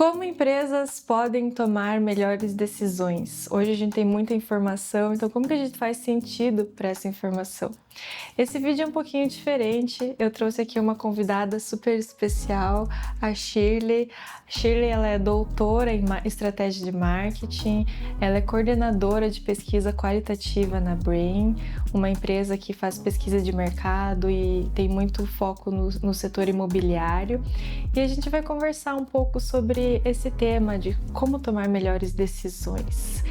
Como empresas podem tomar melhores decisões? Hoje a gente tem muita informação, então como que a gente faz sentido para essa informação? Esse vídeo é um pouquinho diferente, eu trouxe aqui uma convidada super especial, a Shirley. Shirley, ela é doutora em estratégia de marketing, ela é coordenadora de pesquisa qualitativa na Brain, uma empresa que faz pesquisa de mercado e tem muito foco no setor imobiliário. E a gente vai conversar um pouco sobre esse tema de como tomar melhores decisões.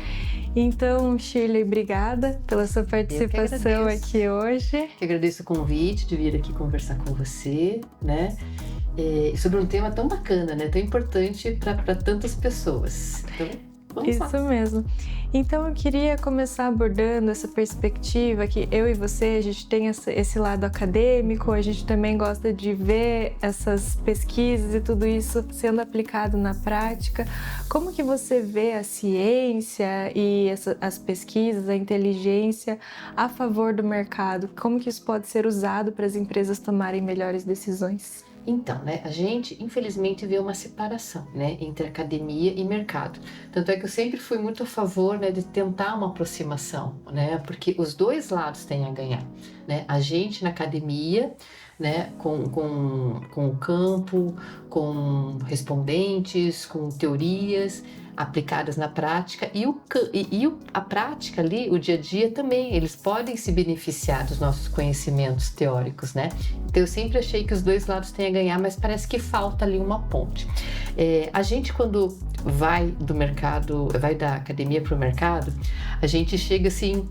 Então, Shirley, obrigada pela sua participação aqui hoje. Eu agradeço o convite de vir aqui conversar com você, né? Sobre um tema tão bacana, né? Tão importante para tantas pessoas. Então, vamos lá. Isso mesmo. Então eu queria começar abordando essa perspectiva que eu e você, a gente tem esse lado acadêmico, a gente também gosta de ver essas pesquisas e tudo isso sendo aplicado na prática. Como que você vê a ciência e as pesquisas, a inteligência a favor do mercado? Como que isso pode ser usado para as empresas tomarem melhores decisões? Então, né, a gente infelizmente vê uma separação, né, entre academia e mercado. Tanto é que eu sempre fui muito a favor, né, de tentar uma aproximação, né, porque os dois lados têm a ganhar, né, a gente na academia, né, com o campo, com respondentes, com teorias aplicadas na prática e a prática ali, o dia a dia também, eles podem se beneficiar dos nossos conhecimentos teóricos, né? Então eu sempre achei que os dois lados têm a ganhar, mas parece que falta ali uma ponte. A gente quando vai do mercado, vai da academia para o mercado, a gente chega assim,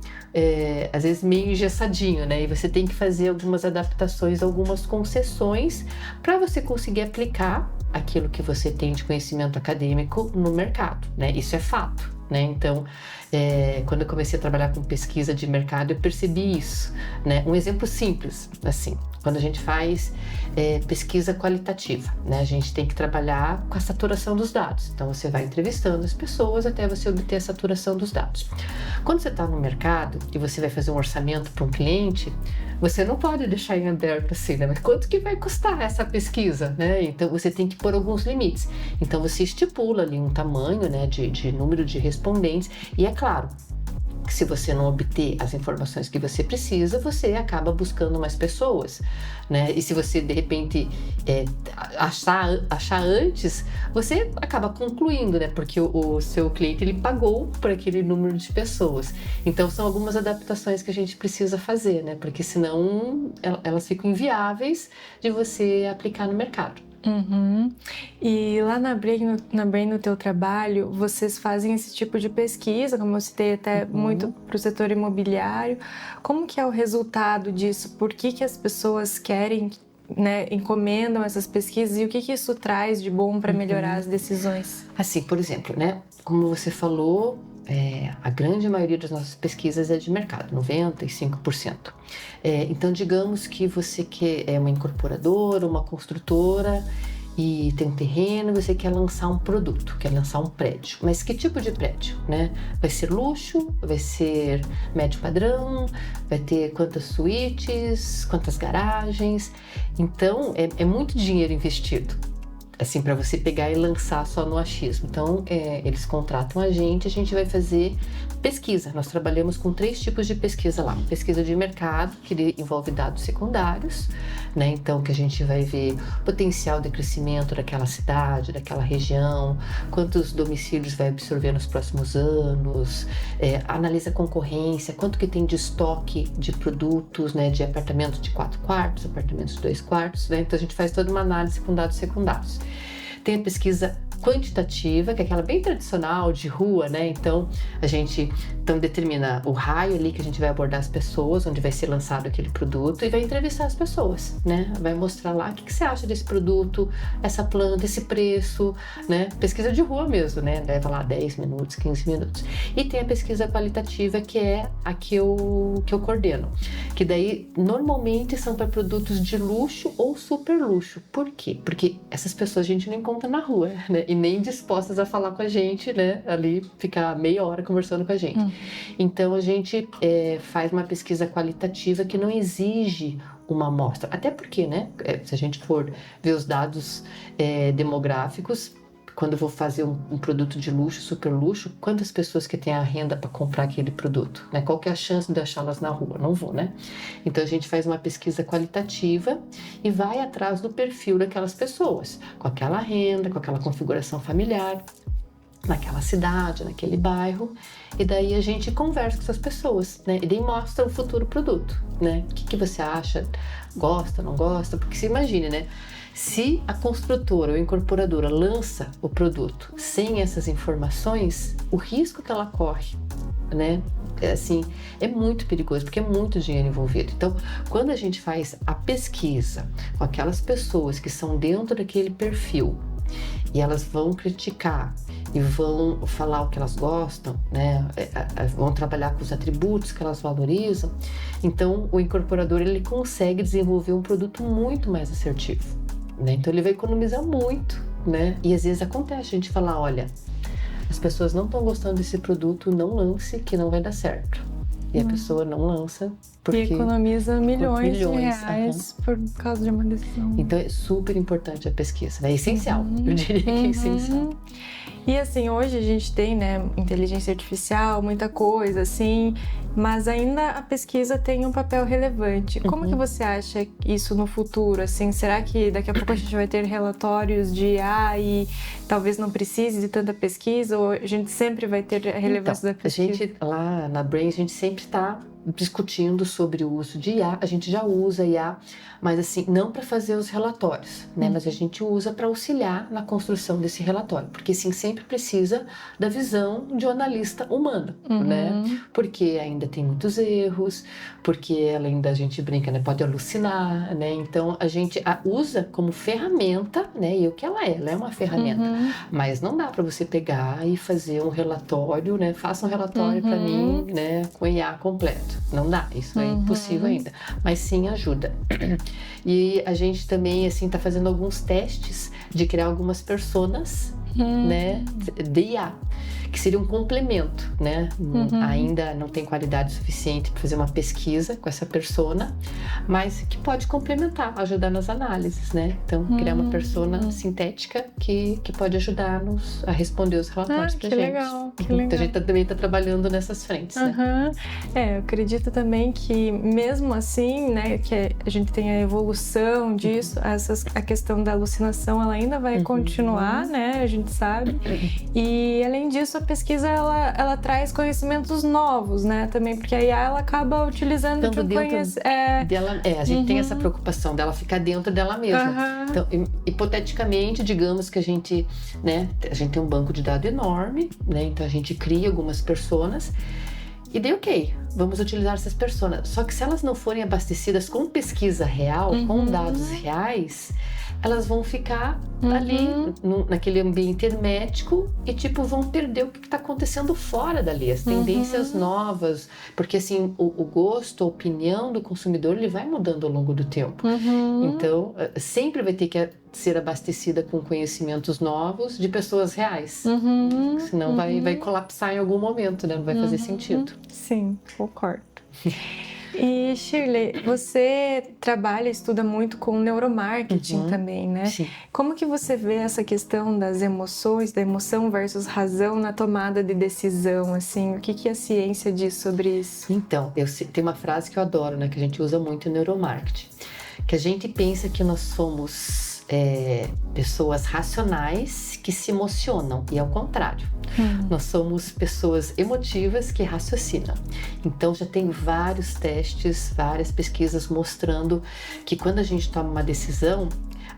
às vezes meio engessadinho, né? E você tem que fazer algumas adaptações, algumas concessões para você conseguir aplicar aquilo que você tem de conhecimento acadêmico no mercado, né? Isso é fato, né? Então, quando eu comecei a trabalhar com pesquisa de mercado, eu percebi isso, né? Um exemplo simples, assim, quando a gente faz pesquisa qualitativa, né? A gente tem que trabalhar com a saturação dos dados. Então, você vai entrevistando as pessoas até você obter a saturação dos dados. Quando você está no mercado e você vai fazer um orçamento para um cliente, você não pode deixar em aberto assim, né? Mas quanto que vai custar essa pesquisa, né? Então, você tem que pôr alguns limites. Então, você estipula ali um tamanho, né, de número de respondentes e, é claro, que se você não obter as informações que você precisa, você acaba buscando mais pessoas, né? E se você, de repente, achar antes, você acaba concluindo, né? Porque o seu cliente, ele pagou por aquele número de pessoas. Então, são algumas adaptações que a gente precisa fazer, né? Porque senão elas ficam inviáveis de você aplicar no mercado. Uhum. E lá na Brain, no teu trabalho, vocês fazem esse tipo de pesquisa, como eu citei, até muito para o setor imobiliário. Como que é o resultado disso? Por que as pessoas querem, né, encomendam essas pesquisas e o que isso traz de bom para melhorar as decisões? Assim, por exemplo, né? Como você falou, a grande maioria das nossas pesquisas é de mercado, 95%. Então, digamos que você é uma incorporadora, uma construtora e tem um terreno, você quer lançar um produto, quer lançar um prédio. Mas que tipo de prédio, né? Vai ser luxo, vai ser médio padrão, vai ter quantas suítes, quantas garagens. Então, é muito dinheiro investido, assim, para você pegar e lançar só no achismo. Então, eles contratam a gente vai fazer pesquisa. Nós trabalhamos com 3 tipos de pesquisa lá. Pesquisa de mercado, que envolve dados secundários, né? Então, que a gente vai ver potencial de crescimento daquela cidade, daquela região, quantos domicílios vai absorver nos próximos anos, analisa a concorrência, quanto que tem de estoque de produtos, né? De apartamentos de 4 quartos, apartamentos de 2 quartos, né? Então, a gente faz toda uma análise com dados secundários. Tem a pesquisa quantitativa, que é aquela bem tradicional de rua, né? Então, a gente determina o raio ali que a gente vai abordar as pessoas, onde vai ser lançado aquele produto e vai entrevistar as pessoas, né? Vai mostrar lá o que você acha desse produto, essa planta, esse preço, né? Pesquisa de rua mesmo, né? Leva lá 10 minutos, 15 minutos. E tem a pesquisa qualitativa, que é a que eu coordeno, que daí normalmente são para produtos de luxo ou super luxo. Por quê? Porque essas pessoas a gente não encontra na rua, né? E nem dispostas a falar com a gente, né? Ali ficar meia hora conversando com a gente. Então a gente faz uma pesquisa qualitativa que não exige uma amostra. Até porque, né? Se a gente for ver os dados demográficos, quando eu vou fazer um produto de luxo, super luxo, quantas pessoas que têm a renda para comprar aquele produto, né? Qual que é a chance de achá-las na rua? Não vou, né? Então a gente faz uma pesquisa qualitativa e vai atrás do perfil daquelas pessoas, com aquela renda, com aquela configuração familiar, naquela cidade, naquele bairro, e daí a gente conversa com essas pessoas, né? E daí mostra o futuro produto, né? O que você acha? Gosta, não gosta? Porque se imagine, né? Se a construtora ou a incorporadora lança o produto sem essas informações, o risco que ela corre, né? É muito perigoso, porque é muito dinheiro envolvido. Então, quando a gente faz a pesquisa com aquelas pessoas que são dentro daquele perfil e elas vão criticar e vão falar o que elas gostam, né? Vão trabalhar com os atributos que elas valorizam, então o incorporador ele consegue desenvolver um produto muito mais assertivo, né? Então ele vai economizar muito, né? E às vezes acontece a gente falar, olha, as pessoas não estão gostando desse produto, não lance que não vai dar certo. E a pessoa não lança porque... E economiza milhões de reais por causa de uma decisão. Então é super importante a pesquisa, né? É essencial, eu diria que é essencial. E assim, hoje a gente tem, né, inteligência artificial, muita coisa, assim, mas ainda a pesquisa tem um papel relevante. Como que você acha isso no futuro, assim? Será que daqui a pouco a gente vai ter relatórios de IA e talvez não precise de tanta pesquisa, ou a gente sempre vai ter a relevância da pesquisa? A gente, lá na Brain, a gente sempre está discutindo sobre o uso de IA, a gente já usa IA, mas assim, não para fazer os relatórios, né? Mas a gente usa para auxiliar na construção desse relatório, porque assim, sempre precisa da visão de um analista humano, né? Porque ainda tem muitos erros, porque ela ainda, a gente brinca, né? Pode alucinar, né? Então a gente a usa como ferramenta, né? E o que ela é uma ferramenta, mas não dá para você pegar e fazer um relatório, né? Faça um relatório para mim, né? Com IA completo. Não dá, isso é impossível ainda, mas sim ajuda. E a gente também, assim, tá fazendo alguns testes de criar algumas personas, né, de IA, que seria um complemento, né? Ainda não tem qualidade suficiente para fazer uma pesquisa com essa persona, mas que pode complementar, ajudar nas análises, né? Então, criar uma persona sintética que pode ajudar-nos a responder os relatórios pra gente. Legal, que Então, legal. a gente também tá trabalhando nessas frentes, né? Eu acredito também que mesmo assim, né, que a gente tem a evolução disso, a questão da alucinação, ela ainda vai continuar, né, a gente sabe. E além disso, a pesquisa ela traz conhecimentos novos, né, também, porque a IA ela acaba utilizando Tanto dentro dela, a gente tem essa preocupação dela ficar dentro dela mesma. Então, hipoteticamente, digamos que a gente tem um banco de dados enorme, né? Então a gente cria algumas personas e daí, ok, vamos utilizar essas personas. Só que se elas não forem abastecidas com pesquisa real, com dados reais, elas vão ficar ali, naquele ambiente hermético e, tipo, vão perder o que está acontecendo fora dali, as tendências novas. Porque, assim, o gosto, a opinião do consumidor, ele vai mudando ao longo do tempo. Então, sempre vai ter que ser abastecida com conhecimentos novos de pessoas reais. Senão vai colapsar em algum momento, né? Não vai fazer sentido. Sim, concordo. E Shirley, você estuda muito com neuromarketing também, né? Sim. Como que você vê essa questão das emoções, da emoção versus razão na tomada de decisão, assim? O que a ciência diz sobre isso? Então, tem uma frase que eu adoro, né? Que a gente usa muito em neuromarketing. Que a gente pensa que nós somos pessoas racionais que se emocionam, e ao contrário. Nós somos pessoas emotivas que raciocinam. Então já tem vários testes, várias pesquisas mostrando que quando a gente toma uma decisão,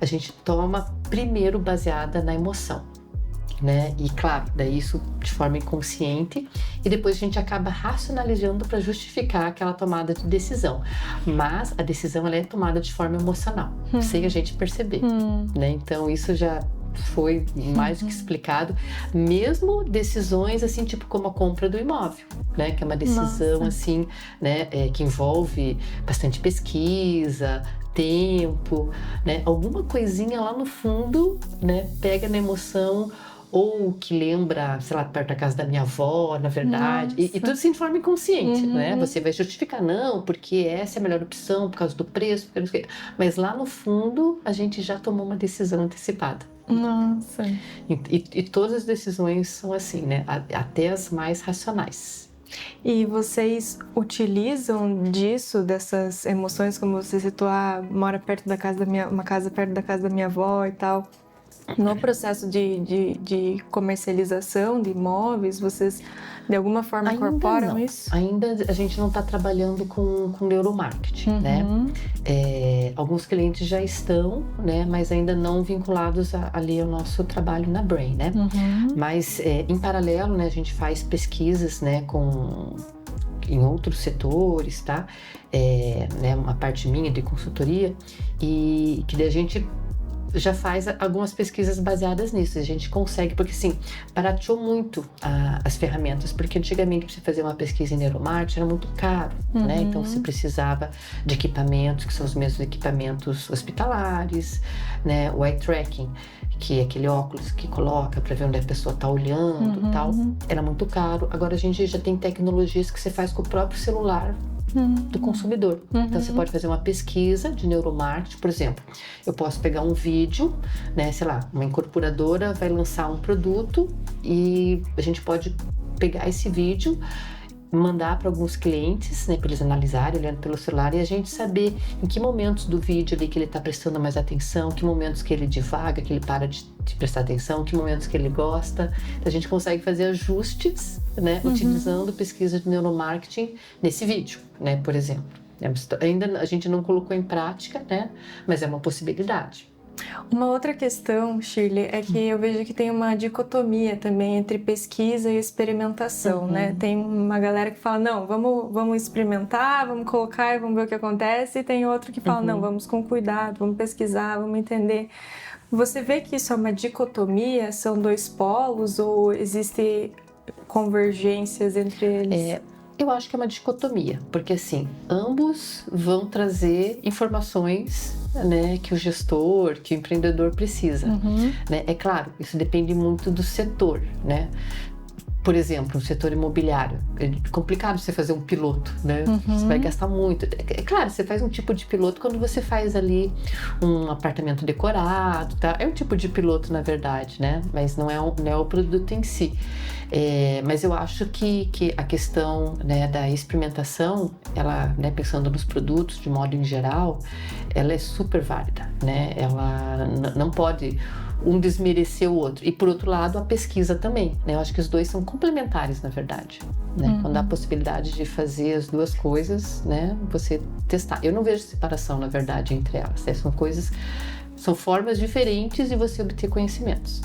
a gente toma primeiro baseada na emoção, né? E claro, daí isso de forma inconsciente, e depois a gente acaba racionalizando para justificar aquela tomada de decisão. Mas a decisão ela é tomada de forma emocional, sem a gente perceber, né? Então isso já foi mais do que explicado, mesmo decisões assim, tipo como a compra do imóvel, né? Que é uma decisão assim, né? Que envolve bastante pesquisa, tempo, né? Alguma coisinha lá no fundo, né? Pega na emoção, ou que lembra, sei lá, perto da casa da minha avó, na verdade, e tudo assim de forma inconsciente, né? Você vai justificar, não, porque essa é a melhor opção por causa do preço, mas lá no fundo a gente já tomou uma decisão antecipada. Nossa. E todas as decisões são assim, né? Até as mais racionais. E vocês utilizam disso, dessas emoções, como você citou, mora perto da casa uma casa perto da casa da minha avó e tal. No processo de comercialização de imóveis, vocês de alguma forma incorporam isso? Ainda a gente não está trabalhando com neuromarketing, né? Alguns clientes já estão, né? Mas ainda não vinculados ali ao nosso trabalho na Brain, né? Mas em paralelo, né? A gente faz pesquisas, né? Em outros setores, tá? Né, uma parte minha de consultoria e que daí a gente já faz algumas pesquisas baseadas nisso. A gente consegue, porque assim, barateou muito as ferramentas, porque antigamente para você fazer uma pesquisa em neuromarketing era muito caro, né? Então você precisava de equipamentos, que são os mesmos equipamentos hospitalares, né? O eye tracking, que é aquele óculos que coloca para ver onde a pessoa está olhando e tal, era muito caro. Agora a gente já tem tecnologias que você faz com o próprio celular do consumidor. Então você pode fazer uma pesquisa de neuromarketing, por exemplo, eu posso pegar um vídeo, né, sei lá, uma incorporadora vai lançar um produto e a gente pode pegar esse vídeo, mandar para alguns clientes, né, para eles analisarem, olhando pelo celular, e a gente saber em que momentos do vídeo ali que ele está prestando mais atenção, que momentos que ele divaga, que ele para de prestar atenção, que momentos que ele gosta. Então, a gente consegue fazer ajustes, né, utilizando pesquisa de neuromarketing nesse vídeo, né, por exemplo. Ainda a gente não colocou em prática, né, mas é uma possibilidade. Uma outra questão, Shirley, é que eu vejo que tem uma dicotomia também entre pesquisa e experimentação, né? Tem uma galera que fala, não, vamos experimentar, vamos colocar e vamos ver o que acontece, e tem outro que fala, não, vamos com cuidado, vamos pesquisar, vamos entender. Você vê que isso é uma dicotomia? São dois polos ou existem convergências entre eles? Eu acho que é uma dicotomia, porque assim, ambos vão trazer informações, né, que o gestor, que o empreendedor precisa, né? É claro, isso depende muito do setor, né? Por exemplo, no setor imobiliário, é complicado você fazer um piloto, né? Você vai gastar muito. É claro, você faz um tipo de piloto quando você faz ali um apartamento decorado, tá? É um tipo de piloto, na verdade, né? Mas não é o produto em si. Mas eu acho que a questão, né, da experimentação, ela, né, pensando nos produtos de modo em geral, ela é super válida, né? Ela não pode um desmerecer o outro. E por outro lado, a pesquisa também, né? Eu acho que os dois são complementares, na verdade, né? Quando há a possibilidade de fazer as duas coisas, né? Você testar. Eu não vejo separação, na verdade, entre elas. São formas diferentes de você obter conhecimentos.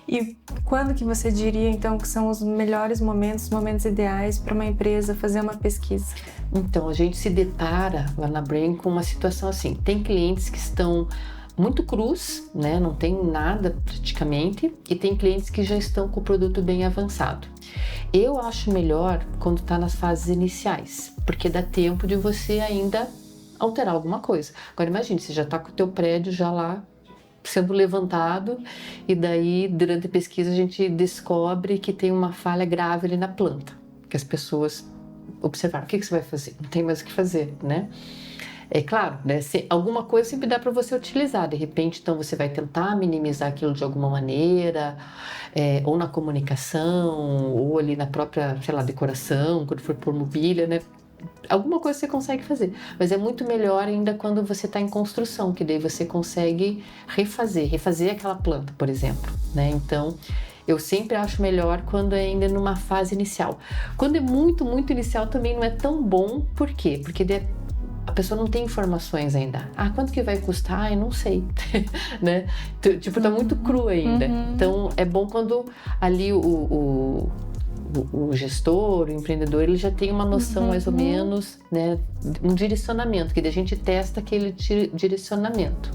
E quando que você diria, então, que são os melhores momentos, os momentos ideais para uma empresa fazer uma pesquisa? Então, a gente se depara lá na Brain com uma situação assim. Tem clientes que estão muito crus, né? Não tem nada praticamente, e tem clientes que já estão com o produto bem avançado. Eu acho melhor quando está nas fases iniciais, porque dá tempo de você ainda alterar alguma coisa. Agora imagine, você já está com o teu prédio já lá sendo levantado e daí durante a pesquisa a gente descobre que tem uma falha grave ali na planta, que as pessoas observaram. O que você vai fazer? Não tem mais o que fazer, né? É claro, né? Alguma coisa sempre dá para você utilizar. De repente, então, você vai tentar minimizar aquilo de alguma maneira, ou na comunicação, ou ali na própria, sei lá, decoração, quando for por mobília, né? Alguma coisa você consegue fazer. Mas é muito melhor ainda quando você está em construção, que daí você consegue refazer aquela planta, por exemplo, né? Então, eu sempre acho melhor quando é ainda numa fase inicial. Quando é muito, muito inicial também não é tão bom. Por quê? Porque a pessoa não tem informações ainda. Quanto que vai custar? Eu não sei, né? Tipo, tá muito cru ainda. Então, é bom quando ali o gestor, o empreendedor, ele já tem uma noção mais ou menos, né? Um direcionamento, que daí a gente testa aquele direcionamento.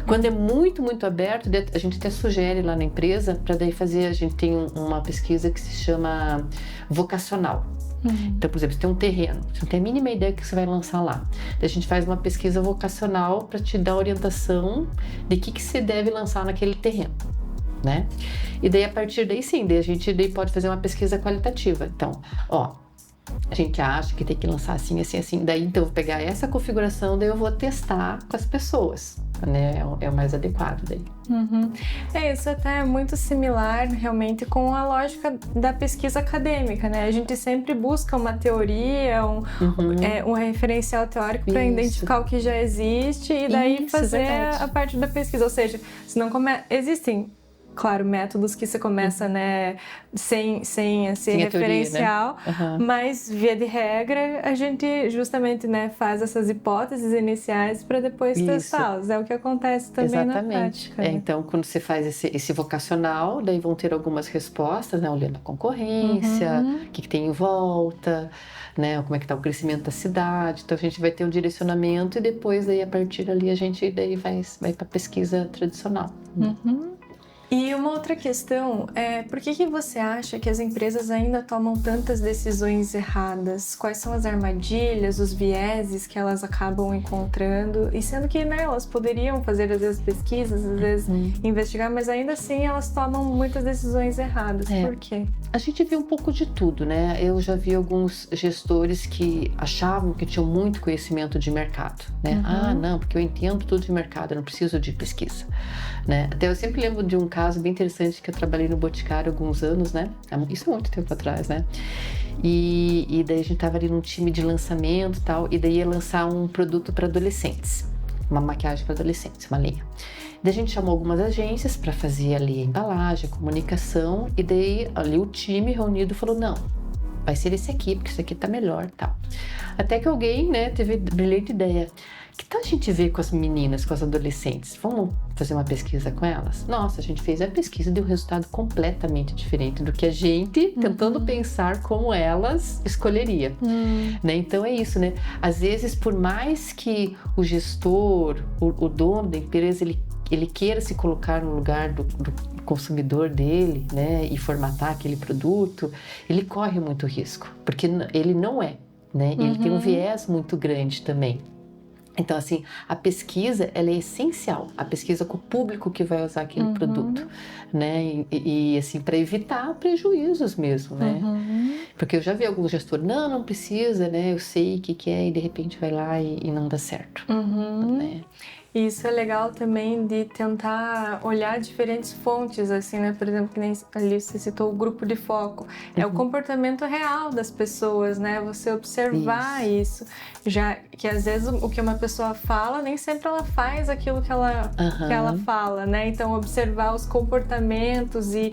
Quando é muito, muito aberto, a gente até sugere lá na empresa, para daí a gente tem uma pesquisa que se chama vocacional. Então, por exemplo, você tem um terreno, você não tem a mínima ideia do que você vai lançar lá. Daí a gente faz uma pesquisa vocacional para te dar orientação de que você deve lançar naquele terreno, né? E daí, a partir daí, sim, a gente pode fazer uma pesquisa qualitativa. Então, a gente acha que tem que lançar assim, assim, assim. Daí, então, eu vou pegar essa configuração, daí eu vou testar com as pessoas, né? É o mais adequado daí. Isso até é muito similar, realmente, com a lógica da pesquisa acadêmica, né? A gente sempre busca uma teoria, um referencial teórico para identificar o que já existe e daí fazer a parte da pesquisa. Ou seja, se não existem... Claro, métodos que você começa, né, sem esse referencial, teoria, né? Mas, via de regra, a gente justamente, né, faz essas hipóteses iniciais para depois testá-las. É o que acontece também na prática. Né? Então, quando você faz esse vocacional, daí vão ter algumas respostas, né, olhando a concorrência, o que tem em volta, né, como é que está o crescimento da cidade. Então, a gente vai ter um direcionamento e depois, daí, a partir dali, a gente daí vai para a pesquisa tradicional. E uma outra questão é, por que você acha que as empresas ainda tomam tantas decisões erradas? Quais são as armadilhas, os vieses que elas acabam encontrando? E sendo que, né, elas poderiam fazer, às vezes, pesquisas, às vezes investigar, mas ainda assim elas tomam muitas decisões erradas. Por quê? A gente vê um pouco de tudo, né? Eu já vi alguns gestores que achavam que tinham muito conhecimento de mercado, né? Ah, não, porque eu entendo tudo de mercado, eu não preciso de pesquisa, né? Até eu sempre lembro de um caso bem interessante que eu trabalhei no Boticário há alguns anos, né? Isso há muito tempo atrás, né? E daí a gente tava ali num time de lançamento e tal, e daí ia lançar um produto para adolescentes, uma maquiagem para adolescentes, uma linha. Daí a gente chamou algumas agências para fazer ali a embalagem, a comunicação, e daí ali o time reunido falou, não, vai ser esse aqui, porque esse aqui tá melhor, tal. Até que alguém, né, teve a brilhante ideia, que tal a gente ver com as meninas, com as adolescentes? Vamos fazer uma pesquisa com elas? Nossa, a gente fez a pesquisa e deu um resultado completamente diferente do que a gente, tentando pensar como elas escolheria. Né? Então é isso, né? Às vezes, por mais que o gestor, o dono da empresa, ele queira se colocar no lugar do consumidor dele, né, e formatar aquele produto, ele corre muito risco, porque ele não é, né? Ele tem um viés muito grande também. Então, assim, a pesquisa, ela é essencial. A pesquisa com o público que vai usar aquele produto, né? E assim, para evitar prejuízos mesmo, né? Porque eu já vi alguns gestores, não precisa, né? Eu sei o que é, e de repente vai lá e não dá certo, né? E isso é legal também de tentar olhar diferentes fontes, assim, né? Por exemplo, que nem ali você citou o grupo de foco. É o comportamento real das pessoas, né? Você observar isso. Já que às vezes o que uma pessoa fala, nem sempre ela faz aquilo que ela fala, né? Então, observar os comportamentos e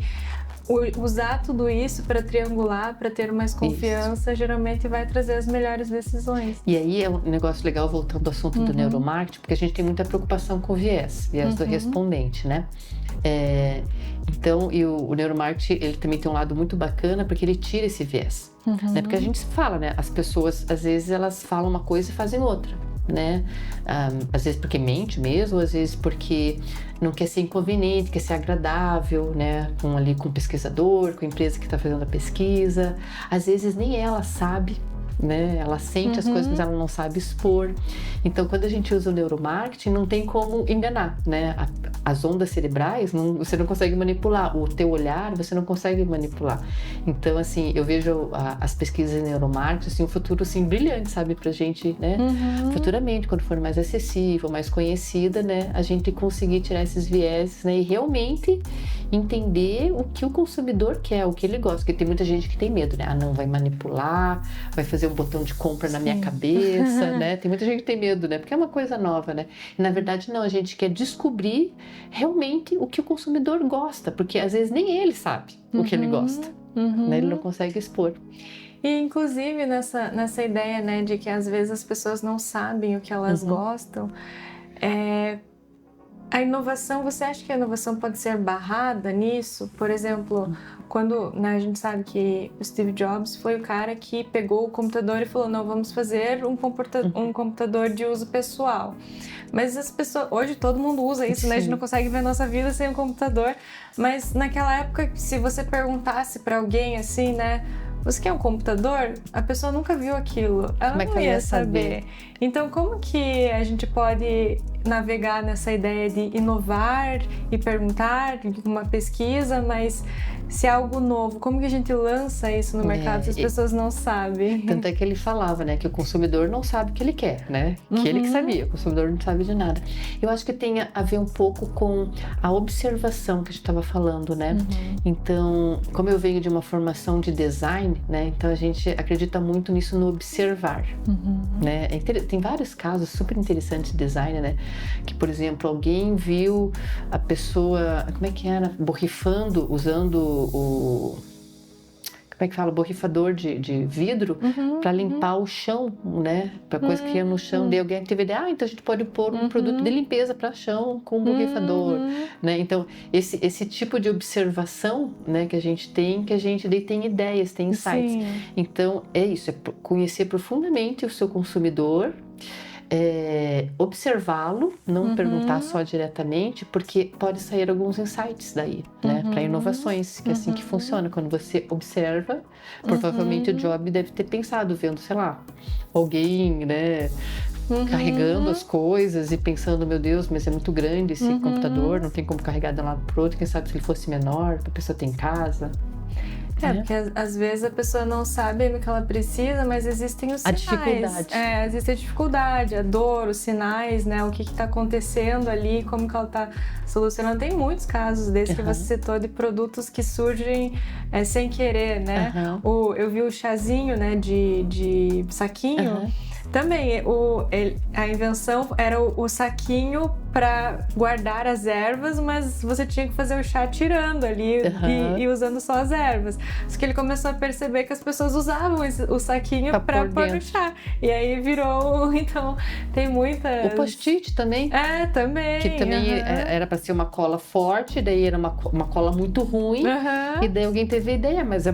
usar tudo isso para triangular, para ter mais confiança, geralmente vai trazer as melhores decisões. E aí é um negócio legal, voltando ao assunto do neuromarketing, porque a gente tem muita preocupação com o viés do respondente, né? Então, e o neuromarketing, ele também tem um lado muito bacana, porque ele tira esse viés. Né? Porque a gente fala, né? As pessoas, às vezes, elas falam uma coisa e fazem outra. Né? Às vezes porque mente mesmo, às vezes porque não quer ser inconveniente, quer ser agradável, né? Com o pesquisador, com a empresa que está fazendo a pesquisa. Às vezes nem ela sabe, né? Ela sente as coisas, mas ela não sabe expor. Então, quando a gente usa o neuromarketing, não tem como enganar, né? As ondas cerebrais, você não consegue manipular. O teu olhar, você não consegue manipular. Então, assim, eu vejo as pesquisas em neuromarketing, assim, um futuro, assim, brilhante, sabe? Pra gente, né? Futuramente, quando for mais acessível, mais conhecida, né? A gente conseguir tirar esses vieses, né? E realmente entender o que o consumidor quer, o que ele gosta. Porque tem muita gente que tem medo, né? Não, vai manipular, vai fazer um botão de compra na minha cabeça, né? Tem muita gente que tem medo, né? Porque é uma coisa nova, né? E, na verdade, não. A gente quer descobrir realmente o que o consumidor gosta, porque às vezes nem ele sabe o que ele gosta, né? Ele não consegue expor. E, inclusive, nessa ideia, né, de que às vezes as pessoas não sabem o que elas gostam, a inovação, você acha que a inovação pode ser barrada nisso? Por exemplo, quando, né, a gente sabe que o Steve Jobs foi o cara que pegou o computador e falou, não, vamos fazer um computador de uso pessoal. Mas as pessoas, hoje todo mundo usa isso, né? A gente não consegue ver a nossa vida sem um computador. Mas naquela época, se você perguntasse para alguém assim, né, Você quer um computador? A pessoa nunca viu aquilo, ela Como é que não ela ia ia saber. Então, como que a gente pode navegar nessa ideia de inovar e perguntar, uma pesquisa, mas se é algo novo, como que a gente lança isso no mercado se as pessoas não sabem? Tanto é que ele falava, né, que o consumidor não sabe o que ele quer, né? Que ele que sabia, o consumidor não sabe de nada. Eu acho que tem a ver um pouco com a observação que a gente estava falando, né? Então, como eu venho de uma formação de design, né, então a gente acredita muito nisso no observar, né? Tem vários casos super interessantes de design, né? Que, por exemplo, alguém viu a pessoa, como é que era? Borrifando, usando o... Como é que fala? Borrifador de vidro para limpar o chão, né? Para coisa que ia no chão. Daí alguém teve a ideia, então a gente pode pôr um produto de limpeza para chão com borrifador, né? Então, esse tipo de observação, né, que a gente tem, daí tem ideias, tem insights. Sim. Então, é isso, é conhecer profundamente o seu consumidor, observá-lo, não perguntar só diretamente, porque pode sair alguns insights daí, né, para inovações, que é assim que funciona. Quando você observa, provavelmente o Job deve ter pensado, vendo, sei lá, alguém, né, carregando as coisas e pensando, meu Deus, mas é muito grande esse computador, não tem como carregar de um lado pro outro, quem sabe se ele fosse menor, a pessoa tem em casa. Porque às vezes a pessoa não sabe o que ela precisa, mas existem os sinais. A dificuldade. Existe a dificuldade, a dor, os sinais, né? O que está acontecendo ali, como que ela está solucionando. Tem muitos casos desses que você citou de produtos que surgem sem querer, né? Eu vi o chazinho, né, de saquinho. Também, a invenção era o saquinho para guardar as ervas, mas você tinha que fazer o chá tirando ali e usando só as ervas. Só que ele começou a perceber que as pessoas usavam o saquinho para pôr no chá. E aí virou, então, tem muita... O post-it também. Também. Que também era para ser uma cola forte, daí era uma cola muito ruim. E daí alguém teve a ideia, mas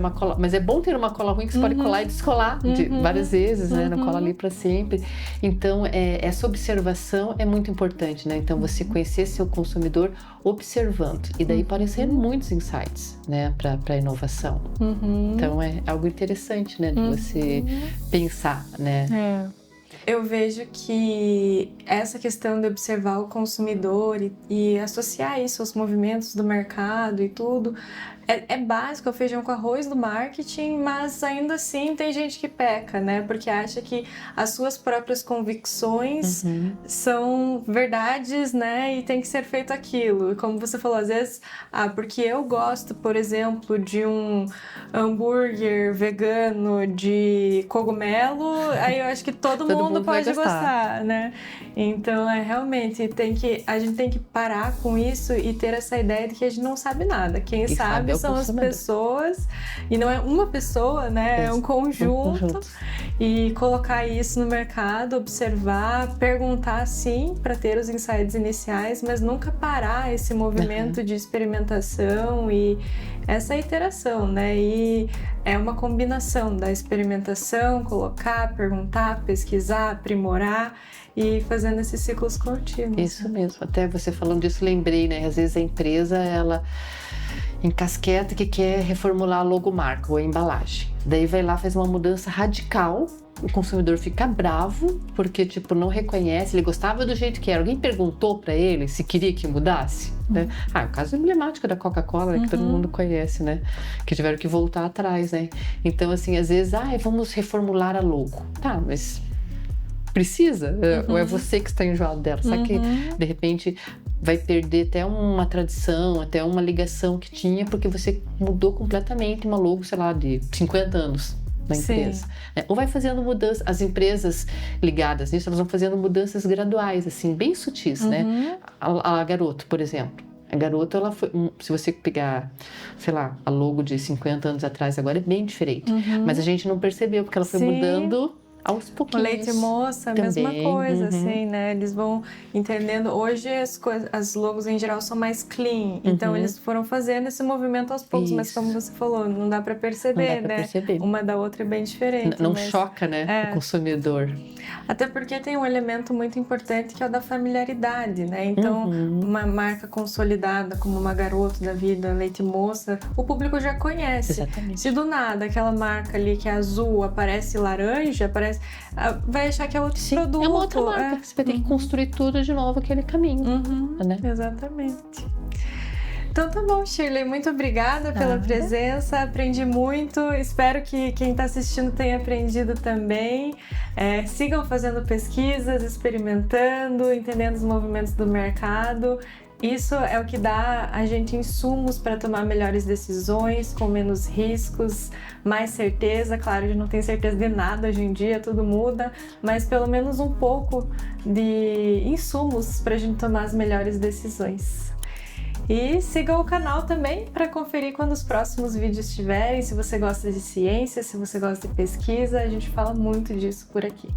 é bom ter uma cola ruim que você pode colar e descolar várias vezes, né? Não cola ali para sempre. Então, essa observação é muito importante, né? Então, você conhecer seu consumidor observando. E daí podem ser muitos insights, né? Para inovação. Então, é algo interessante, né? De você pensar, né? Eu vejo que essa questão de observar o consumidor e associar isso aos movimentos do mercado e tudo é básico, é o feijão com arroz do marketing, mas ainda assim tem gente que peca, né? Porque acha que as suas próprias convicções são verdades, né? E tem que ser feito aquilo. E como você falou, às vezes, porque eu gosto, por exemplo, de um hambúrguer vegano de cogumelo, aí eu acho que todo mundo pode gostar, né? Então, realmente, a gente tem que parar com isso e ter essa ideia de que a gente não sabe nada. Quem sabe são as pessoas, e não é uma pessoa, né? É um conjunto. E colocar isso no mercado, observar, perguntar sim, para ter os insights iniciais, mas nunca parar esse movimento de experimentação e essa iteração, né? E é uma combinação da experimentação, colocar, perguntar, pesquisar, aprimorar e fazendo esses ciclos contínuos. Isso mesmo. Até você falando disso, lembrei, né? Às vezes a empresa, ela encasqueta que quer reformular a logomarca ou a embalagem. Daí vai lá, faz uma mudança radical, o consumidor fica bravo, porque, tipo, não reconhece, ele gostava do jeito que era. Alguém perguntou para ele se queria que mudasse, né? O caso emblemático da Coca-Cola, né, que todo mundo conhece, né? Que tiveram que voltar atrás, né? Então, assim, às vezes, vamos reformular a logo. Tá, mas precisa? Ou é você que está enjoado dela? Sabe que, de repente, vai perder até uma tradição, até uma ligação que tinha, porque você mudou completamente uma logo, sei lá, de 50 anos na empresa. Né? Ou vai fazendo mudanças, as empresas ligadas nisso, elas vão fazendo mudanças graduais, assim, bem sutis, né? A Garoto, por exemplo. A Garoto, ela foi, se você pegar, sei lá, a logo de 50 anos atrás, agora é bem diferente. Mas a gente não percebeu, porque ela foi mudando Aos O pouquinhos. leite moça, a mesma também, coisa, uhum. assim, né? Eles vão entendendo. Hoje as logos em geral são mais clean, então eles foram fazendo esse movimento aos poucos, mas como você falou, não dá pra perceber, Não dá pra né? perceber. Uma da outra é bem diferente. Não mas... choca, né, o consumidor. Até porque tem um elemento muito importante que é o da familiaridade, né? Então, uma marca consolidada como uma Garoto da vida, Leite Moça, o público já conhece. Exatamente. Se do nada aquela marca ali que é azul aparece laranja, vai achar que é outro produto. É uma outra marca. Você vai ter que construir tudo de novo aquele caminho. Né? Exatamente. Então tá bom, Shirley, muito obrigada pela presença, aprendi muito, espero que quem está assistindo tenha aprendido também. Sigam fazendo pesquisas, experimentando, entendendo os movimentos do mercado. Isso é o que dá a gente insumos para tomar melhores decisões, com menos riscos, mais certeza. Claro, a gente não tem certeza de nada hoje em dia, tudo muda, mas pelo menos um pouco de insumos para a gente tomar as melhores decisões. E sigam o canal também para conferir quando os próximos vídeos estiverem. Se você gosta de ciência, se você gosta de pesquisa, a gente fala muito disso por aqui.